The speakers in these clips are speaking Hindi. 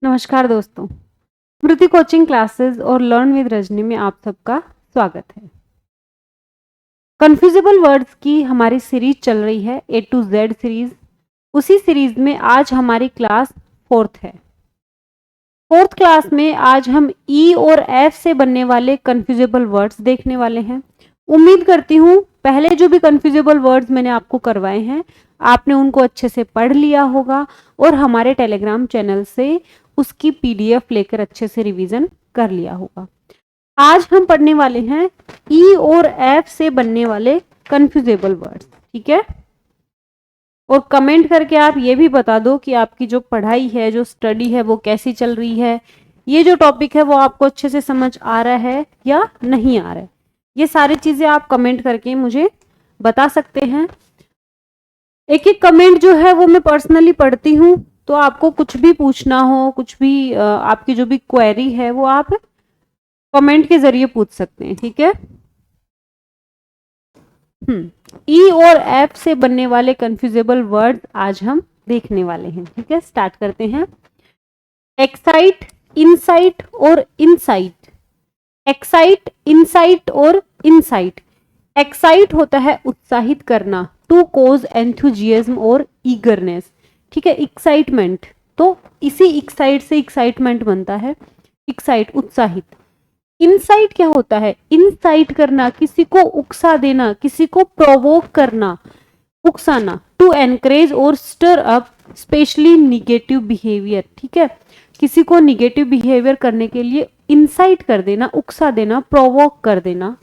नमस्कार दोस्तों, स्मृति कोचिंग क्लासेस और लर्न विद रजनी में आप सबका स्वागत है। कन्फ्यूजेबल वर्ड्स की हमारी सीरीज चल रही है A to Z सीरीज। उसी सीरीज में आज हमारी क्लास फोर्थ है। फोर्थ क्लास में आज हम E और F से बनने वाले कन्फ्यूजेबल वर्ड्स देखने वाले हैं। उम्मीद करती हूँ पहले जो भी कन्फ्यूजेबल वर्ड्स मैंने आपको करवाए हैं आपने उनको अच्छे से पढ़ लिया होगा और हमारे टेलीग्राम चैनल से उसकी PDF लेकर अच्छे से रिवीजन कर लिया होगा। आज हम पढ़ने वाले हैं E और F से बनने वाले कन्फ्यूजेबल वर्ड्स, ठीक है। और कमेंट करके आप ये भी बता दो कि आपकी जो पढ़ाई है, जो स्टडी है, वो कैसी चल रही है। ये जो टॉपिक है वो आपको अच्छे से समझ आ रहा है या नहीं आ रहा है, ये सारी चीजें आप कमेंट करके मुझे बता सकते हैं। एक एक कमेंट जो है वो मैं पर्सनली पढ़ती हूँ, तो आपको कुछ भी पूछना हो, कुछ भी आपकी जो भी क्वेरी है वो आप कमेंट के जरिए पूछ सकते हैं, ठीक है। ई और एफ से बनने वाले कंफ्यूजेबल वर्ड आज हम देखने वाले हैं, ठीक है। स्टार्ट करते हैं। एक्साइट, इनसाइट और इनसाइट। एक्साइट, इनसाइट और इनसाइट। एक्साइट होता है उत्साहित करना, टू कोज एंथुजियाज्म और ईगरनेस, ठीक है। एक्साइटमेंट, तो इसी एक्साइट से एक्साइटमेंट बनता है। एक्साइट उत्साहित। इनसाइट क्या होता है? इनसाइट करना, किसी को उकसा देना, किसी को प्रोवोक करना, उकसाना, टू एनकरेज और stir up specially negative behaviour, ठीक है। किसी को निगेटिव बिहेवियर करने के लिए इनसाइट कर देना, उकसा देना, प्रोवोक कर देना।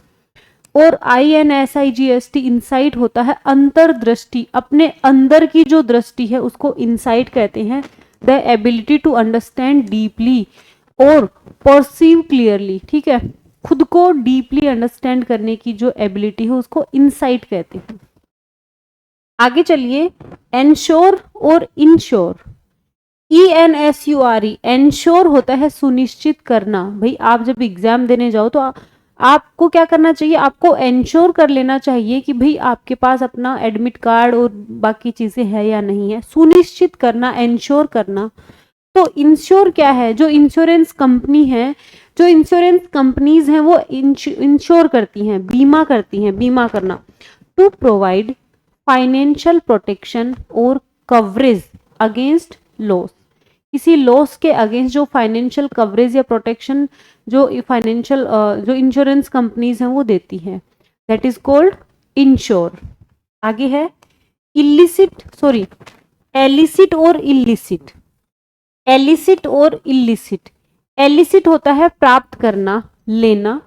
और INSIGST इनसाइट होता है अंतर्दृष्टि, अपने अंदर की जो दृष्टि है उसको इनसाइट कहते हैं। The ability to understand deeply और परसीव क्लियरली, ठीक है। खुद को डीपली अंडरस्टैंड करने की जो एबिलिटी है उसको इनसाइट कहते हैं। आगे चलिए, एंश्योर और इंश्योर। ENSURE, एंश्योर होता है सुनिश्चित करना। भाई आप जब एग्जाम देने जाओ तो आपको क्या करना चाहिए? आपको एंश्योर कर लेना चाहिए कि भाई आपके पास अपना एडमिट कार्ड और बाकी चीजें है या नहीं है। सुनिश्चित करना, एंश्योर करना। तो इंश्योर क्या है? जो इंश्योरेंस कंपनी है, जो इंश्योरेंस कंपनीज हैं वो इंश्योर करती हैं, बीमा करती हैं, बीमा करना। टू प्रोवाइड फाइनेंशियल प्रोटेक्शन और कवरेज अगेंस्ट लॉस, किसी लॉस के अगेंस्ट जो फाइनेंशियल कवरेज या प्रोटेक्शन जो फाइनेंशियल जो इंश्योरेंस कंपनीज हैं वो देती है, दैट इज कॉल्ड इंश्योर। आगे है इलिसिट, सॉरी एलिसिट और इलिसिट। एलिसिट और इलिसिट। एलिसिट होता है प्राप्त करना, लेना।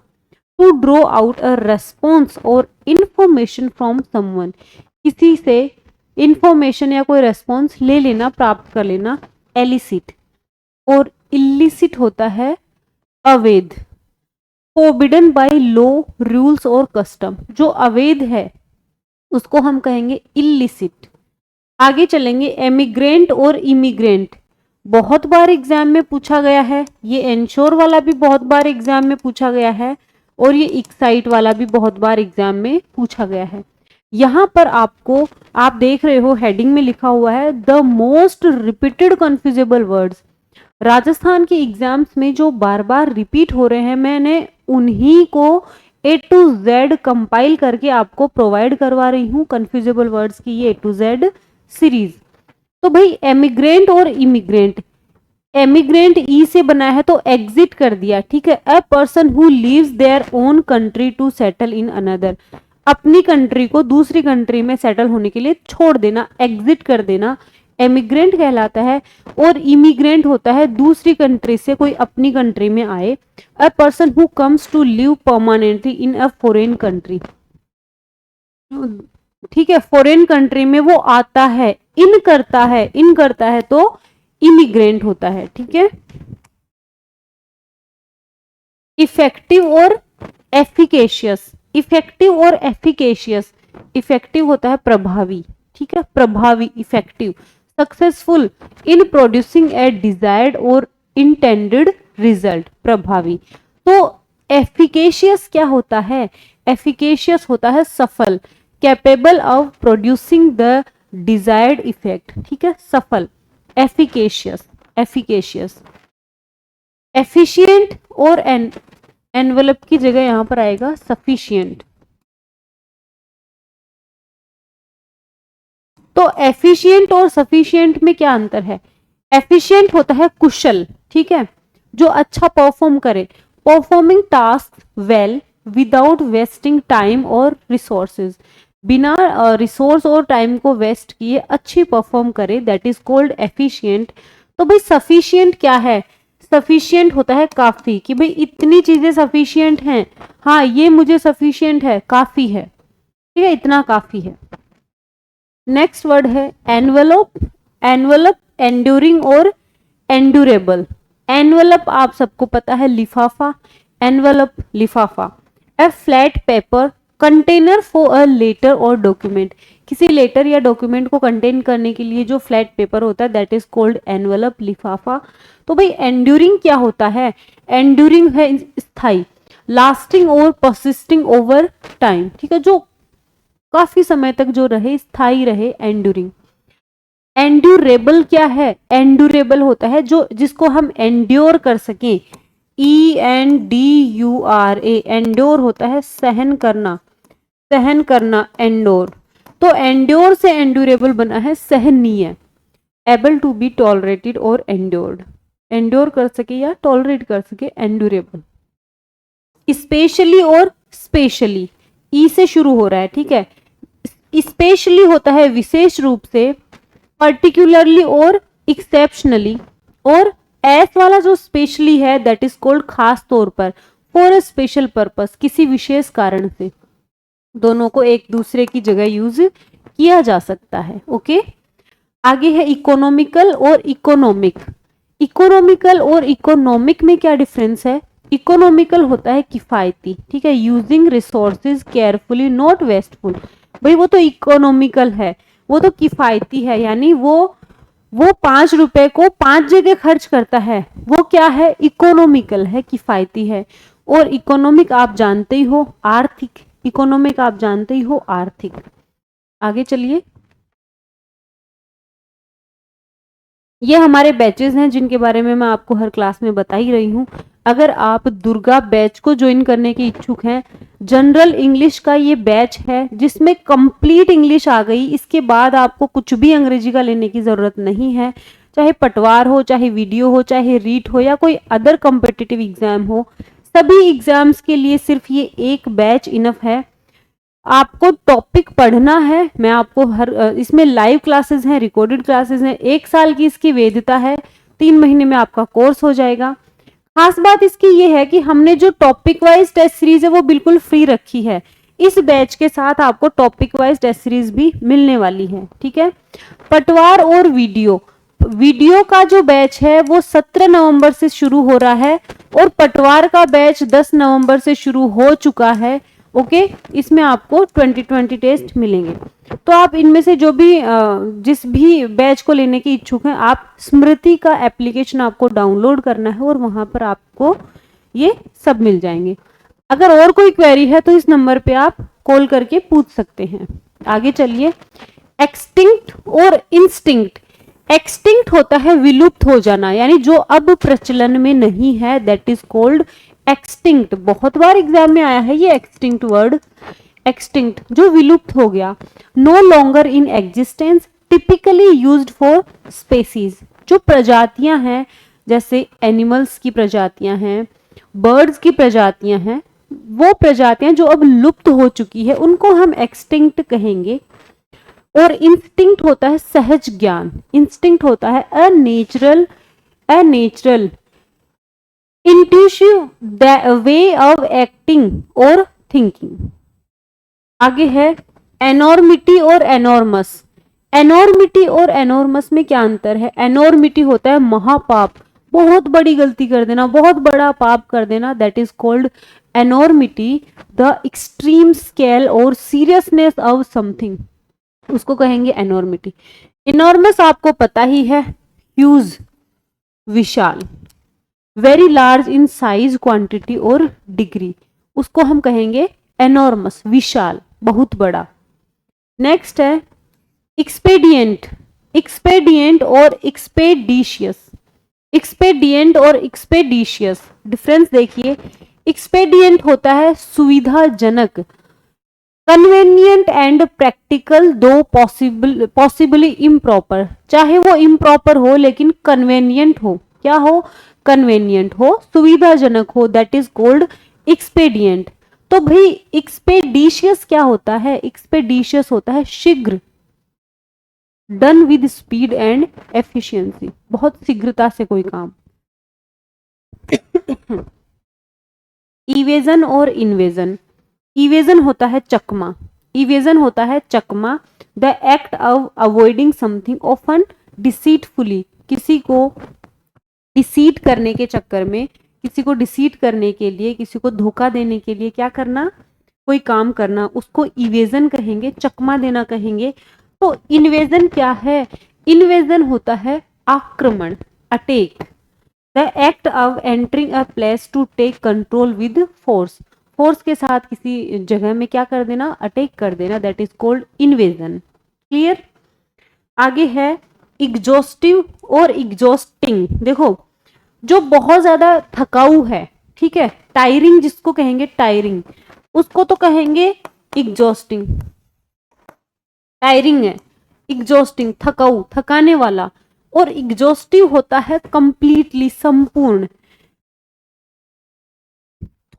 To draw out a response और इंफॉर्मेशन फ्रॉम समवन, किसी से इंफॉर्मेशन या कोई रेस्पॉन्स ले लेना, प्राप्त कर लेना, एलिसिट। और इलिसिट होता है अवैध, फोरबिडन बाय लॉ, रूल्स और कस्टम। जो अवैध है उसको हम कहेंगे इलिसिट। आगे चलेंगे, एमिग्रेंट और इमिग्रेंट। बहुत बार एग्जाम में पूछा गया है, ये एंश्योर वाला भी बहुत बार एग्जाम में पूछा गया है और ये एक्साइट वाला भी बहुत बार एग्जाम में पूछा गया है। यहां पर आपको, आप देख रहे हो हेडिंग में लिखा हुआ है the most repeated confusable words. Rajasthan के एग्जाम्स में जो बार बार रिपीट हो रहे हैं, मैंने उन्हीं को A to Z कंपाइल करके आपको प्रोवाइड करवा रही हूँ, कन्फ्यूजेबल वर्ड्स की ये A to Z सीरीज। तो भाई एमिग्रेंट और इमिग्रेंट। एमिग्रेंट ई से बना है तो एग्जिट कर दिया, ठीक है। A person who leaves their own country to settle in another, अपनी कंट्री को दूसरी कंट्री में सेटल होने के लिए छोड़ देना, एग्जिट कर देना, एमिग्रेंट कहलाता है। और इमिग्रेंट होता है दूसरी कंट्री से कोई अपनी कंट्री में आए। A person who comes to live permanently in a foreign country, ठीक है, फॉरेन कंट्री में वो आता है, इन करता है, इन करता है तो इमिग्रेंट होता है, ठीक है। इफेक्टिव और एफिकेशियस। इफेक्टिव और एफिकेशियस। इफेक्टिव होता है प्रभावी, ठीक है, प्रभावी, effective. Successful in producing A desired और इंटेंडेड रिजल्ट, प्रभावी। तो एफिकेशियस क्या होता है? एफिकेशियस होता है सफल, capable of producing the desired effect, ठीक है, सफल, एफिकेशियस, एफिकेशियस। एफिशिएंट और एनवेलप की जगह यहां पर आएगा सफिशिएंट। तो एफिशिएंट और सफिशिएंट में क्या अंतर है? एफिशिएंट होता है कुशल, ठीक है, जो अच्छा परफॉर्म करे, performing task well without wasting time और रिसोर्सेज, बिना रिसोर्स और टाइम को वेस्ट किए अच्छी परफॉर्म करे, दैट इज कॉल्ड एफिशिएंट। तो भाई सफिशिएंट क्या है? सफिशिएंट होता है काफी, कि भाई इतनी चीजें सफिशिएंट हैं, हाँ ये मुझे सफिशिएंट है, काफी है, ठीक है, इतना काफी है। नेक्स्ट वर्ड है एनवेलप। एनवेलप एंड्यूरिंग और एंड्यूरेबल। एनवेलप आप सबको पता है लिफाफा, एनवेलप लिफाफा। A flat paper container for a letter और डॉक्यूमेंट, किसी लेटर या डॉक्यूमेंट को कंटेन करने के लिए जो फ्लैट पेपर होता है दैट इज कॉल्ड एनवेलप लिफाफा। तो भाई एंड्यूरिंग क्या होता है? एंड्यूरिंग है स्थायी, लास्टिंग और परसिस्टिंग ओवर टाइम, ठीक है, जो काफी समय तक जो रहे, स्थायी रहे, एंड्यूरिंग। एंड्यूरेबल क्या है? एंड्यूरेबल होता है जो जिसको हम एंड्योर कर सकें, ENDURA, एंड्योर होता है सहन करना, सहन करना, एंडोर। तो एंड्योर से एंड्यूरेबल बना है सहनीय, एबल टू बी टॉलरेटेड और एंड्योर्ड, एंड्योर कर सके या टॉलरेट कर सके, एंड्यूरेबल। स्पेशली और स्पेशली, ई से शुरू हो रहा है, ठीक है। स्पेशली होता है विशेष रूप से, पर्टिकुलरली और एक्सेप्शनली, और एस वाला जो स्पेशली है दैट इज कॉल्ड खास तौर पर, फॉर अ स्पेशल पर्पस, किसी विशेष कारण से। दोनों को एक दूसरे की जगह यूज किया जा सकता है। ओके, आगे है इकोनॉमिकल और इकोनॉमिक। इकोनॉमिकल और इकोनॉमिक में क्या डिफरेंस है? इकोनॉमिकल होता है किफायती, ठीक है, using resources carefully not wasteful. भाई वो तो इकोनॉमिकल है, वो तो किफायती है, यानी वो 5 रुपए को 5 जगह खर्च करता है, वो क्या है? इकोनॉमिकल है, किफायती है। और इकोनॉमिक आप जानते ही हो आर्थिक, इकोनॉमिक आप जानते ही हो आर्थिक। आगे चलिए, ये हमारे बैचेस हैं जिनके बारे में मैं आपको हर क्लास में बता ही रही हूँ। अगर आप दुर्गा बैच को ज्वाइन करने के इच्छुक हैं, जनरल इंग्लिश का ये बैच है जिसमें कंप्लीट इंग्लिश आ गई, इसके बाद आपको कुछ भी अंग्रेजी का लेने की जरूरत नहीं है, चाहे पटवार हो, चाहे वीडियो हो, चाहे रीट हो, या कोई अदर कॉम्पिटिटिव एग्जाम हो, सभी एग्जाम्स के लिए सिर्फ ये एक बैच इनफ है। आपको टॉपिक पढ़ना है, मैं आपको हर इसमें लाइव क्लासेस हैं, रिकॉर्डेड क्लासेस हैं, 1 साल की इसकी वैधता है, 3 महीने में आपका कोर्स हो जाएगा। खास बात इसकी ये है कि हमने जो टॉपिक वाइज टेस्ट सीरीज है वो बिल्कुल फ्री रखी है। इस बैच के साथ आपको टॉपिक वाइज टेस्ट सीरीज भी मिलने वाली है, ठीक है। पटवार और वीडियो, वीडियो का जो बैच है वो 17 नवंबर से शुरू हो रहा है, और पटवार का बैच 10 नवंबर से शुरू हो चुका है। ओके, इसमें आपको 20 टेस्ट मिलेंगे। तो आप इनमें से जो भी जिस भी बैच को लेने की इच्छुक हैं, आप स्मृति का एप्लीकेशन आपको डाउनलोड करना है, और वहां पर आपको ये सब मिल जाएंगे। अगर और कोई क्वेरी है तो इस नंबर पे आप कॉल करके पूछ सकते हैं। आगे चलिए, एक्सटिंक्ट और इंस्टिंक्ट। एक्सटिंक्ट होता है विलुप्त हो जाना, यानी जो अब प्रचलन में नहीं है, दैट इज कॉल्ड एक्सटिंक्ट। बहुत बार एग्जाम में आया है ये एक्सटिंक्ट वर्ड, एक्सटिंक्ट जो विलुप्त हो गया। No longer in existence, typically used for species, जो प्रजातियां हैं, जैसे एनिमल्स की प्रजातियां हैं, बर्ड्स की प्रजातियां हैं, वो प्रजातियां जो अब लुप्त हो चुकी है उनको हम एक्सटिंक्ट कहेंगे। और इंस्टिंक्ट होता है सहज ज्ञान, इंस्टिंक्ट होता है a natural intuitive way of acting और थिंकिंग। आगे है एनॉर्मिटी और एनॉर्मस। एनॉर्मिटी और एनॉर्मस में क्या अंतर है? एनॉर्मिटी होता है महापाप, बहुत बड़ी गलती कर देना, बहुत बड़ा पाप कर देना, that is called enormity. The extreme scale और सीरियसनेस ऑफ समथिंग, उसको कहेंगे एनॉर्मिटी। इनॉर्मस आपको पता ही है, ह्यूज, विशाल, very large in size, quantity और डिग्री, उसको हम कहेंगे एनॉर्मस, विशाल, बहुत बड़ा। नेक्स्ट है एक्सपेडिएंट। एक्सपेडिएंट और एक्सपेडिशियस, एक्सपेडिएंट और एक्सपेडिशियस डिफरेंस देखिए। एक्सपेडिएंट होता है सुविधाजनक, कन्वेनियंट एंड प्रैक्टिकल दो पॉसिबली इम्प्रॉपर, चाहे वो इम्प्रॉपर हो लेकिन कन्वेनियंट हो, क्या हो, कन्वेनियंट हो, सुविधाजनक हो, दैट इज कॉल्ड एक्सपेडिएंट। तो भाई एक्सपेडिशियस क्या होता है, एक्सपेडिशियस होता है शीघ्र, done with speed and efficiency, बहुत शीघ्रता से कोई काम। इवेजन और इन्वेजन, इवेजन होता है चकमा, इवेजन होता है चकमा, the act of avoiding something often deceitfully, किसी को डिसीट करने के चक्कर में, किसी को डिसीट करने के लिए, किसी को धोखा देने के लिए क्या करना, कोई काम करना, उसको इवेजन कहेंगे, चकमा देना कहेंगे। तो इन्वेजन क्या है, इन्वेजन होता है आक्रमण, attack, the act of entering a place to take control with force, force के साथ किसी जगह में क्या कर देना, अटैक कर देना, that is called invasion. Clear. आगे है एग्जॉस्टिव और एग्जॉस्टिंग। देखो जो बहुत ज्यादा थकाऊ है, ठीक है, टायरिंग जिसको कहेंगे, टायरिंग, उसको तो कहेंगे एग्जॉस्टिंग, टायरिंग है, एग्जॉस्टिंग थकाऊ, थकाने वाला। और एग्जॉस्टिव होता है कंप्लीटली, संपूर्ण,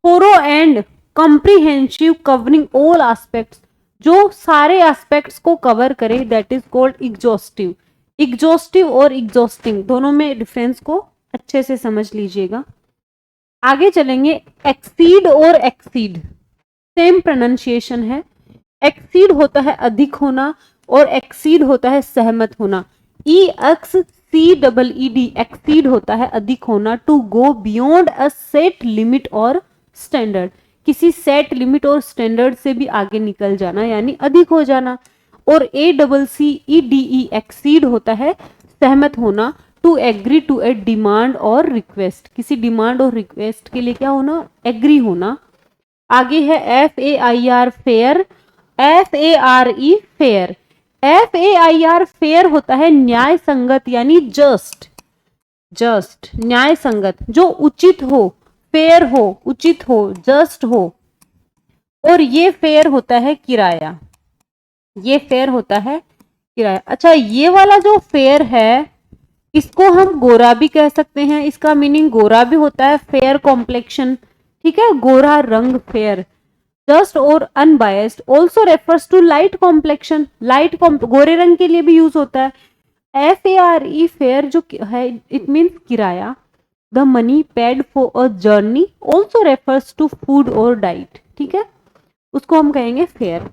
thorough and comprehensive, covering all aspects, जो सारे एस्पेक्ट्स को कवर करे, that is called exhaustive. Exhaustive और एग्जॉस्टिंग दोनों में डिफरेंस को अच्छे से समझ लीजिएगा। आगे चलेंगे, एक्सीड और एक्सीड, सेम प्रोनाउंसिएशन है। एक्सीड होता है अधिक होना और एक्सीड होता है सहमत होना, E X C double E D, exceed होता है अधिक होना, to go beyond a set limit और स्टैंडर्ड, किसी सेट लिमिट और स्टैंडर्ड से भी आगे निकल जाना, यानी अधिक हो जाना। और A double C E D E, exceed होता है सहमत होना, to agree to a demand और रिक्वेस्ट, किसी डिमांड और रिक्वेस्ट के लिए क्या होना, एग्री होना। आगे है F A I R fair, F A R E fare, F A I R fair होता है न्याय संगत, यानी जस्ट, जस्ट न्याय संगत, जो उचित हो, फेयर हो, उचित हो, जस्ट हो। और ये फेयर होता है किराया, ये फेयर होता है किराया। अच्छा ये वाला जो फेयर है इसको हम गोरा भी कह सकते हैं, इसका मीनिंग गोरा भी होता है, फेयर कॉम्प्लेक्शन, ठीक है, गोरा रंग, फेयर। जस्ट और unbiased also refers to light complexion, light गोरे रंग के लिए भी यूज होता है। F A R E fare जो है, इट मीन्स किराया, the money paid for a journey also refers to food और डाइट, ठीक है, उसको हम कहेंगे फेयर।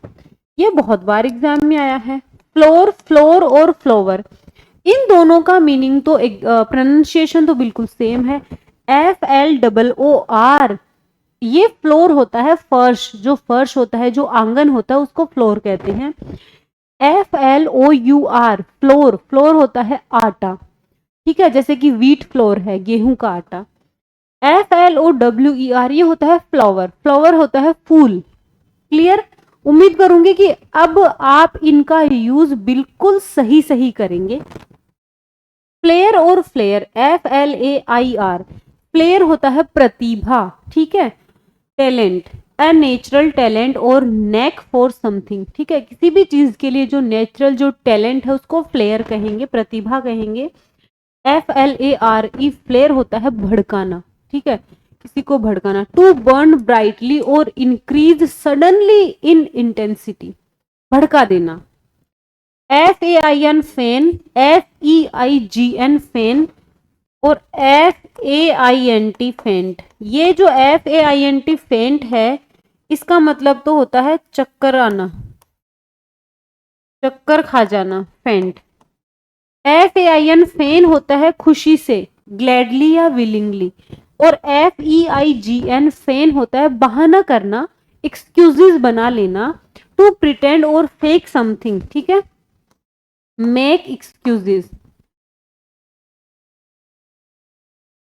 ये बहुत बार एग्जाम में आया है। फ्लोर, फ्लोर और फ्लोवर, इन दोनों का मीनिंग तो प्रोनाउंसिएशन तो बिल्कुल सेम है, F L double O R, ये फ्लोर होता है फर्श, जो फर्श होता है, जो आंगन होता है, उसको फ्लोर कहते हैं। F L O U R, flour, flour होता है आटा, ठीक है, जैसे कि व्हीट फ्लोर है, गेहूं का आटा। F L O W E R, ये होता है फ्लावर, फ्लावर होता है फूल। क्लियर। उम्मीद करूंगी कि अब आप इनका यूज बिल्कुल सही सही करेंगे। फ्लेयर और flare, F L I I flair, फ्लेयर होता है प्रतिभा, ठीक है, टैलेंट, अ नेचुरल टैलेंट और नेक फॉर समथिंग, ठीक है, किसी भी चीज के लिए जो नेचुरल जो टैलेंट है उसको फ्लेयर कहेंगे, प्रतिभा कहेंगे। F L A R E, flare होता है भड़काना, ठीक है, किसी को भड़काना। टू बर्न ब्राइटली और इंक्रीज सडनली इन इंटेंसिटी, भड़का देना। F A I N fain, F E I G N feign और F A I N T faint, ये जो F A I N T faint है इसका मतलब तो होता है चक्कर आना, चक्कर खा जाना, फेंट। एफ ए आई एन फेन होता है खुशी से, ग्लैडली या विलिंगली। और F E I G N फेन होता है बहाना करना, एक्सक्यूजेस बना लेना, टू प्रिटेंड और फेक समथिंग, ठीक है, मेक एक्सक्यूजेस,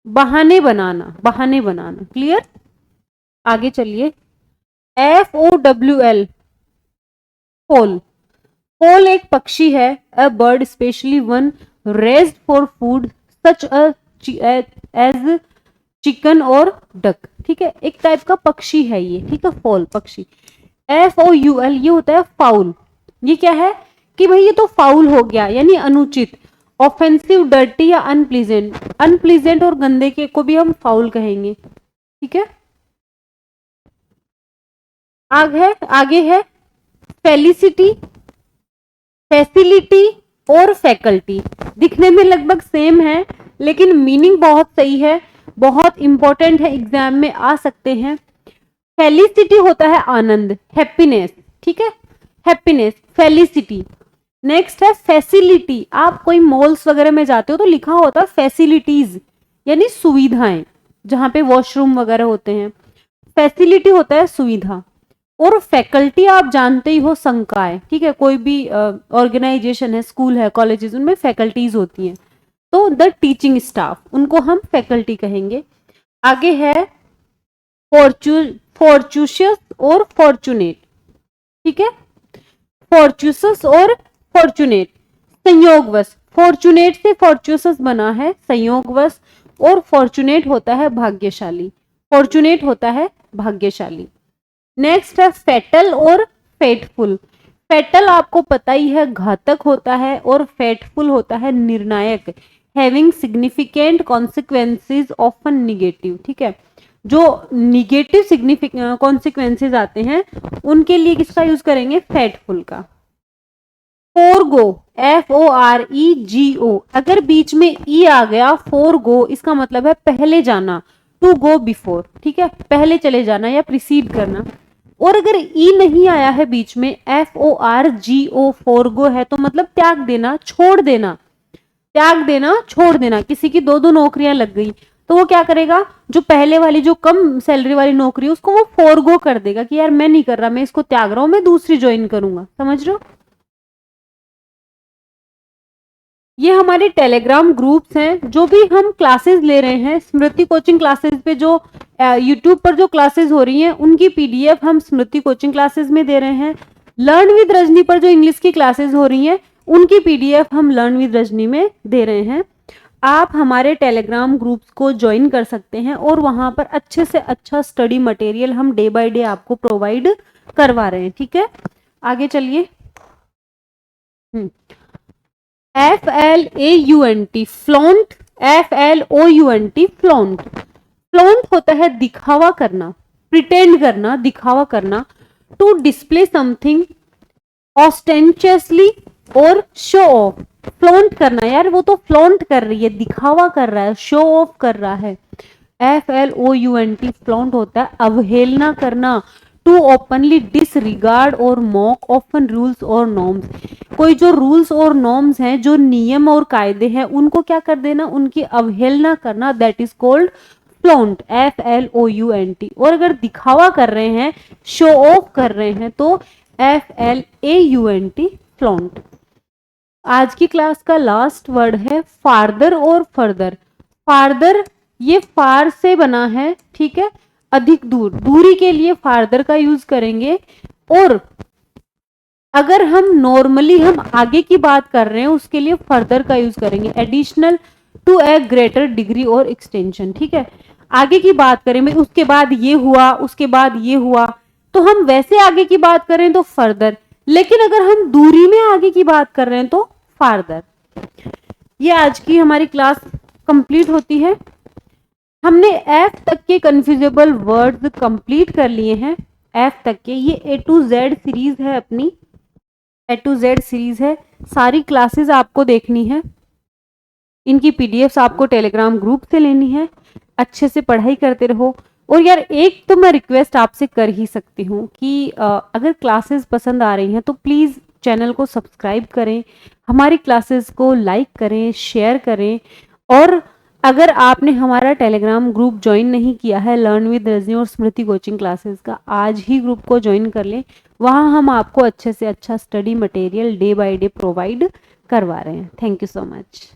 बहाने बनाना, बहाने बनाना। क्लियर। आगे चलिए, एफ ओ डब्ल्यू एल, फोल, फोल एक पक्षी है, a bird specially one raised for food, such as एज चिकन और डक, ठीक है, एक टाइप का पक्षी है ये, ठीक है, फॉल पक्षी। FOUL ये होता है फाउल। ये क्या है कि भाई ये तो फाउल हो गया, यानी अनुचित, ऑफेंसिव, डर्टी या अनप्लीजेंट। अनप्लीजेंट और गंदे के को भी हम फाउल कहेंगे, ठीक है। आगे है फेलिसिटी, फैसिलिटी और फैकल्टी। दिखने में लगभग सेम है लेकिन मीनिंग बहुत सही है, बहुत इंपॉर्टेंट है, एग्जाम में आ सकते हैं। फेलिसिटी होता है आनंद, हैप्पीनेस, ठीक है, हैप्पीनेस, फेलिसिटी। नेक्स्ट है फैसिलिटी। आप कोई मॉल्स वगैरह में जाते हो तो लिखा होता है फैसिलिटीज, यानी सुविधाएं, जहां पे वॉशरूम वगैरह होते हैं। फैसिलिटी होता है सुविधा। और फैकल्टी आप जानते ही हो, संकाय, ठीक है, कोई भी ऑर्गेनाइजेशन है, स्कूल है, कॉलेजेस, उनमें फैकल्टीज होती हैं, तो द टीचिंग स्टाफ, उनको हम फैकल्टी कहेंगे। आगे है फॉर्चूशियस और फॉर्चुनेट, ठीक है, फॉर्चूसस और फॉर्चुनेट, संयोगवश। फॉर्चुनेट से फॉर्चूसस बना है, संयोगवश, और फॉर्चुनेट होता है भाग्यशाली, फॉर्चुनेट होता है भाग्यशाली। नेक्स्ट है फेटल और फेटफुल। फेटल आपको पता ही है घातक होता है, और फेटफुल होता है निर्णायक, having significant consequences often negative, ठीक है, जो निगेटिव कॉन्सिक्वेंसेज आते हैं उनके लिए किसका यूज करेंगे, फेटफुल का। फोरगो, FOREGO, अगर बीच में ई आ गया, फोरगो, इसका मतलब है पहले जाना, टू गो बिफोर, ठीक है, पहले चले जाना या प्रिसीड करना। और अगर ई नहीं आया है बीच में, FORGO, फोरगो है, तो मतलब त्याग देना, छोड़ देना, त्याग देना, छोड़ देना। किसी की दो नौकरियां लग गई तो वो क्या करेगा, जो पहले वाली जो कम सैलरी वाली नौकरी है उसको वो फोरगो कर देगा कि यार मैं नहीं कर रहा, मैं इसको त्याग रहा हूं, मैं दूसरी ज्वाइन करूंगा। समझ रहे हो? ये हमारे टेलीग्राम ग्रुप्स हैं, जो भी हम क्लासेस ले रहे हैं, स्मृति कोचिंग क्लासेस पे जो यूट्यूब पर जो क्लासेस हो रही हैं उनकी PDF हम स्मृति कोचिंग क्लासेस में दे रहे हैं। लर्न विद रजनी पर जो इंग्लिश की क्लासेस हो रही हैं उनकी PDF हम लर्न विद रजनी में दे रहे हैं। आप हमारे टेलीग्राम ग्रुप्स को ज्वाइन कर सकते हैं और वहां पर अच्छे से अच्छा स्टडी मटेरियल हम डे बाय डे आपको प्रोवाइड करवा रहे हैं, ठीक है। आगे चलिए। FLAUNT, flaunt, FLOUNT, flaunt. Flaunt होता है दिखावा करना, प्रिटेंड करना, दिखावा करना, टू डिस्प्ले समथिंग ऑस्टेंशियसली और शो ऑफ। फ्लॉन्ट करना, यार वो तो फ्लॉन्ट कर रही है, दिखावा कर रहा है, शो ऑफ कर रहा है। FLOUNT, फ्लॉन्ट होता है अवहेलना करना, टू ओपनली डिसरिगार्ड और मॉक ऑफन रूल्स और नॉर्म्स। कोई जो रूल्स और नॉर्म्स हैं, जो नियम और कायदे हैं, उनको क्या कर देना, उनकी अवहेलना करना, that is called flaunt, FLOUNT। और अगर दिखावा कर रहे हैं, शो ऑफ कर रहे हैं, तो FLAUNT, फ्लॉन्ट। आज की क्लास का लास्ट वर्ड है फार्दर और फर्दर। फार्दर ये फार से बना है, ठीक है, अधिक दूर, दूरी के लिए फार्दर का यूज करेंगे। और अगर हम नॉर्मली हम आगे की बात कर रहे हैं उसके लिए फर्दर का यूज करेंगे, additional, to a greater degree और एक्सटेंशन, ठीक है। आगे की बात करें भाई, उसके बाद ये हुआ, उसके बाद ये हुआ, तो हम वैसे आगे की बात करें तो फर्दर, लेकिन अगर हम दूरी में आगे की बात कर रहे हैं तो फार्दर। ये आज की हमारी क्लास कंप्लीट होती है। हमने F तक के कंफ्यूजेबल वर्ड्स कंप्लीट कर लिए हैं, F तक के। ये A to Z सीरीज है अपनी, A to Z सीरीज है, सारी क्लासेस आपको देखनी है, इनकी PDFs आपको टेलीग्राम ग्रुप से लेनी है। अच्छे से पढ़ाई करते रहो। और यार एक तो मैं रिक्वेस्ट आपसे कर ही सकती हूँ कि अगर क्लासेस पसंद आ रही हैं तो प्लीज़ चैनल को सब्सक्राइब करें, हमारी क्लासेस को लाइक करें, शेयर करें। और अगर आपने हमारा टेलीग्राम ग्रुप ज्वाइन नहीं किया है, लर्न विद रजनी और स्मृति कोचिंग क्लासेस का, आज ही ग्रुप को ज्वाइन कर लें। वहाँ हम आपको अच्छे से अच्छा study material day by day provide करवा रहे हैं। Thank you so much.